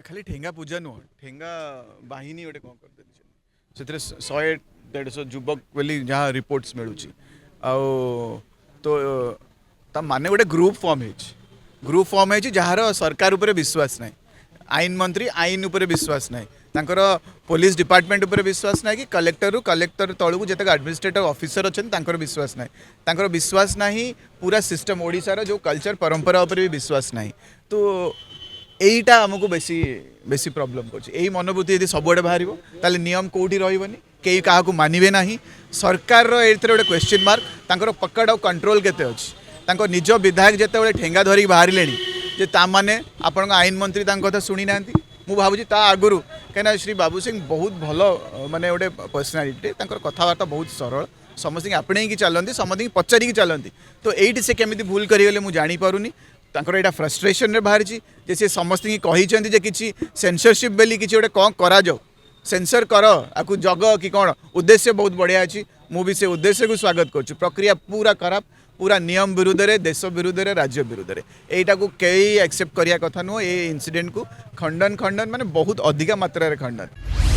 खाली ठेंगा पूजा नुह ठेंगा बाहिनी गोटे कौन कर 100-150 युवक बोली जहाँ रिपोर्ट्स मिलूँ तो ता माने गोटे ग्रुप फॉर्म है जार सरकार उपर विश्वास ना आईन मंत्री आईन उपर विश्वास ना तांकर पुलिस डिपार्टमेंट उपर विश्वास ना कि कलेक्टर तलू जितक एडमिनिस्ट्रेटिव ऑफिसर अच्छा विश्वास ना विश्वास ना पूरा सिस्टम ओडिशार जो कल्चर परंपरा उपर भी विश्वास ना तो यहीटा आमको बेसी बेसी प्रॉब्लम कर मनोवृत्ति यदि सबुआड़े बाहर नियम कौटी रही कई क्या मानवे ना सरकार गोटे क्वेश्चन मार्क पकड़ और कंट्रोल केते अच्छी निज विधायक जिते ठेंगा धरिक बाहर जे ताने आपण आईन मंत्री कथा शुणी ना मु भावुँ ता आगु कहीं श्री बाबू सिंह बहुत भल माने गोटे पर्सनालीटी कथबार्ता बहुत सरल समस्त आपणे की चलती समस्त पचारिकी चलती तो ये से केमी भूल करगले मुझे जानीपारूनी यहाँ फ्रस्ट्रेशन रे बाहर जे सी समस्त कहते कि सेंसरशिप बेली कि गोटे कौन करा जाओ सेंसर कर आपको जग कि कौन उद्देश्य बहुत बढ़िया अच्छी मुझे से उद्देश्य को स्वागत करुँ प्रक्रिया पूरा खराब पूरा नियम विरुद्ध रे देश विरुद्ध रे राज्य विरुद्ध रे एटा को कई एक्सेप्ट करिया कथा नुह ये इंसिडेंट को खंडन माने बहुत अधिका मात्रा रे खंडन।